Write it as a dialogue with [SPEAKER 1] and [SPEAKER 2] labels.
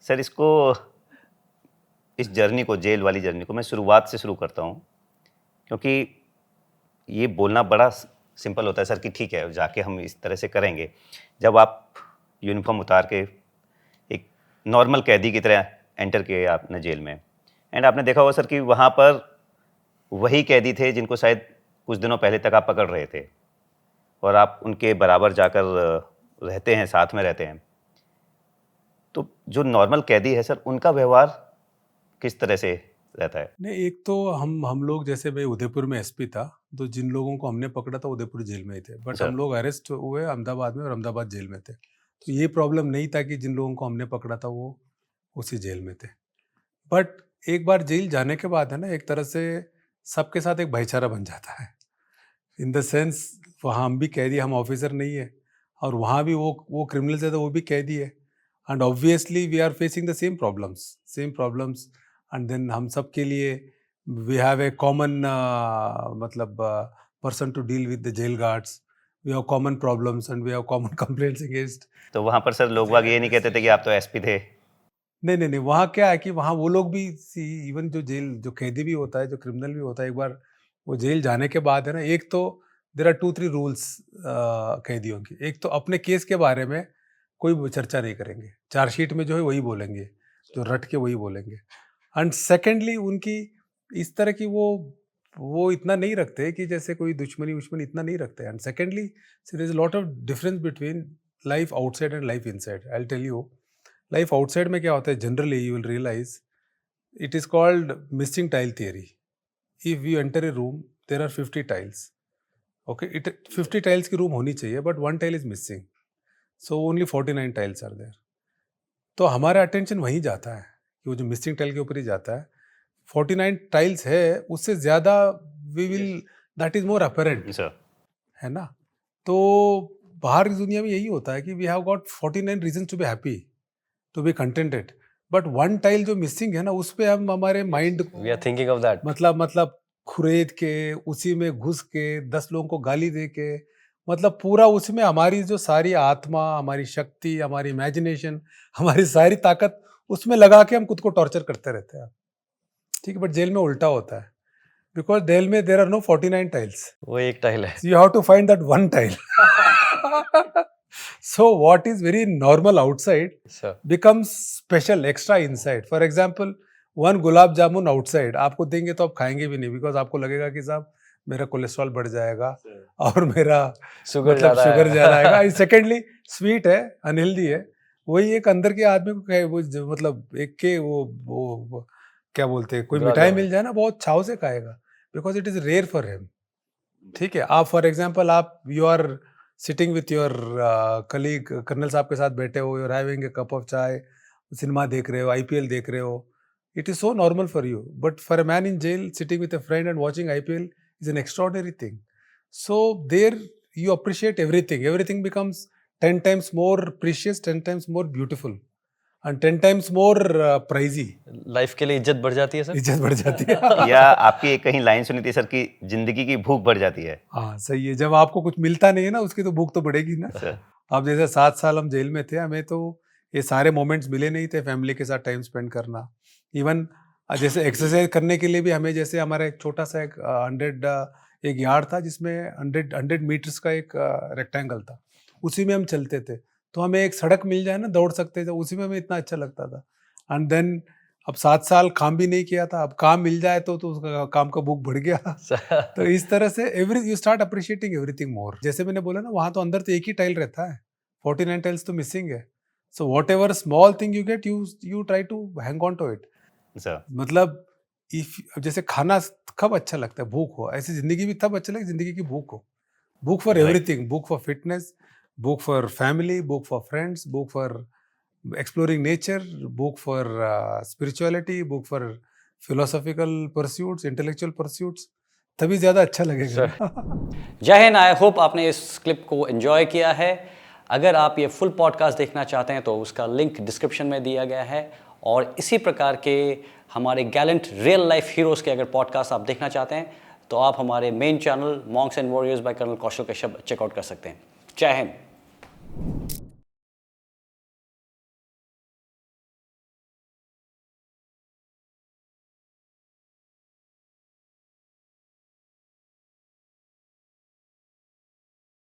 [SPEAKER 1] Sir इस journey को, jail वाली जर्नी को मैं शुरुआत से शुरू करता हूँ, क्योंकि ये बोलना बड़ा सिंपल होता है सर कि ठीक है जाके हम इस तरह से करेंगे। जब आप यूनिफॉर्म उतार के एक नॉर्मल कैदी की तरह एंटर किए आपने जेल में, एंड आपने देखा होगा सर कि वहाँ पर वही कैदी थे जिनको शायद कुछ दिनों पहले तक आप पकड़ रहे थे, और आप उनके बराबर जाकर रहते हैं, साथ में रहते हैं। तो जो नॉर्मल कैदी है सर, उनका व्यवहार किस तरह से रहता है?
[SPEAKER 2] नहीं, एक तो हम लोग, जैसे मैं उदयपुर में एसपी था, तो जिन लोगों को हमने पकड़ा था उदयपुर जेल में ही थे, बट
[SPEAKER 1] सर।
[SPEAKER 2] हम लोग अरेस्ट हुए अहमदाबाद में और अहमदाबाद जेल में थे। तो ये प्रॉब्लम नहीं था कि जिन लोगों को हमने पकड़ा था वो उसी जेल में थे। बट एक बार जेल जाने के बाद है ना, एक तरह से सबके साथ एक भाईचारा बन जाता है। इन द सेंस वहाँ हम भी कैदी, हम ऑफिसर नहीं है, और वहाँ भी वो क्रिमिनल्स है तो वो भी कैदी है, and obviously we are facing the same problems, and then हम सब के लिए वी हैव ए कॉमन मतलब person to deal with the jail guards, we have common problems and we have common complaints against.
[SPEAKER 1] तो वहाँ पर sir लोग बाग ये नहीं कहते थे कि आप तो एसपी थे?
[SPEAKER 2] नहीं, वहाँ क्या है कि वहाँ वो लोग भी इवन जो कैदी भी होता है, जो क्रिमिनल भी होता है, एक बार वो जेल जाने के बाद है ना, एक तो देर आर 2-3 रूल्स कैदियों की। एक तो अपने केस के बारे में कोई चर्चा नहीं करेंगे, चार्जशीट में जो है वही बोलेंगे, जो रट के वही बोलेंगे। एंड सेकेंडली उनकी इस तरह की वो इतना नहीं रखते कि जैसे कोई दुश्मनी उश्मनी इतना नहीं रखते। And secondly there is lot of difference between life outside and life inside. I will tell you, life outside में क्या होता है, generally you will realise it is called missing tile theory. If you enter a room, there are 50 tiles, okay, it 50 tiles की room होनी चाहिए, but one tile is missing, so only 49 tiles are there. तो हमारा attention वहीं जाता है कि वो जो मिसिंग टाइल के ऊपर ही जाता है। 49 टाइल्स है, उससे ज्यादा we will, that is more apparent,
[SPEAKER 1] sir.
[SPEAKER 2] है ना। तो बाहर की दुनिया में यही होता है कि we have got 49 reason to be happy, to be contented, but one tile जो मिसिंग है ना, उस पे हम हमारे mind
[SPEAKER 3] we are thinking of that.
[SPEAKER 2] मतलब खुरेद के उसी में घुस के 10 लोगों को गाली दे के, मतलब पूरा उसमें हमारी जो सारी आत्मा, हमारी शक्ति, हमारी इमेजिनेशन, हमारी सारी ताकत उसमें लगा के हम खुद को टॉर्चर करते रहते हैं। ठीक है, बट जेल में उल्टा होता है, बिकॉज जेल में देर आर नो 49 टाइल्स,
[SPEAKER 3] वो एक टाइल है।
[SPEAKER 2] you have to find that one tile. So what is very normal outside
[SPEAKER 3] Sir.
[SPEAKER 2] becomes special, extra inside. For example, one gulab jamun outside आपको देंगे तो आप खाएंगे भी नहीं, बिकॉज आपको लगेगा कि साहब मेरा कोलेस्ट्रॉल बढ़ जाएगा और मेरा मतलब शुगर ज्यादा आएगा। सेकेंडली स्वीट है, अनहेल्दी है। वही एक अंदर के आदमी को मतलब एक के वो क्या बोलते हैं, कोई मिठाई मिल जाए ना, बहुत छाव से खाएगा, because it is rare for him. ठीक है, आप फॉर एग्जाम्पल आप you are sitting with your colleague, colonel साहब के साथ बैठे हो, you are having a cup of chai, cinema देख रहे हो, आईपीएल देख रहे हो, it is so normal for you, but for a man in jail sitting with a friend and watching IPL is an extraordinary thing. So there you appreciate everything becomes 10 times more precious, 10 times more beautiful and 10 times more pricey.
[SPEAKER 3] Life के लिए इज्जत बढ़ जाती है sir.
[SPEAKER 2] इज्जत बढ़ जाती है।
[SPEAKER 1] या आपकी एक कहीं लाइन सुनी थी सर कि जिंदगी की भूख बढ़ जाती है।
[SPEAKER 2] हाँ सही है, जब आपको कुछ मिलता नहीं है ना, उसकी तो भूख तो बढ़ेगी ना।
[SPEAKER 1] सर।
[SPEAKER 2] अब जैसे 7 साल हम जेल में थे, हमें तो ये सारे मोमेंट्स मिले नहीं थे, फैमिली के साथ टाइम स्पेंड करना। इवन जैसे एक्सरसाइज करने के लिए भी हमें, जैसे हमारा एक छोटा सा एक 100 एक यार्ड था जिसमें 100 मीटर्स का एक रेक्टेंगल था, उसी में हम चलते थे। तो हमें एक सड़क मिल जाए ना, दौड़ सकते थे, उसी में हमें इतना अच्छा लगता था। एंड देन अब 7 साल काम भी नहीं किया था, अब काम मिल जाए तो उसका काम का भूख बढ़ गया। तो इस तरह से यू स्टार्ट अप्रिशिएटिंग एवरीथिंग मोर। जैसे मैंने बोला ना, वहां तो अंदर तो एक ही टाइल रहता है, 49 टाइल्स तो मिसिंग है। So whatever small thing you get, you try to hang on to it.
[SPEAKER 1] Sir.
[SPEAKER 2] मतलब इफ जैसे खाना कब अच्छा लगता है, भूख हो, ऐसी जिंदगी भी तब अच्छा लगता है जिंदगी की भूख हो। भूख फॉर एवरीथिंग, भूख फॉर फिटनेस, भूख फॉर फैमिली, भूख फॉर फ्रेंड्स, भूख for exploring nature, book for spirituality, book for philosophical pursuits, intellectual pursuits, तभी ज़्यादा अच्छा लगेगा ना।
[SPEAKER 3] जय हिंद। आई होप आपने इस क्लिप को एंजॉय किया है। अगर आप ये फुल पॉडकास्ट देखना चाहते हैं तो उसका लिंक डिस्क्रिप्शन में दिया गया है, और इसी प्रकार के हमारे गैलेंट रियल लाइफ हीरोज़ के अगर पॉडकास्ट आप देखना चाहते हैं तो आप हमारे main channel monks and warriors by colonel Kaushal Kashyap check out कर सकते हैं। जय हिंद।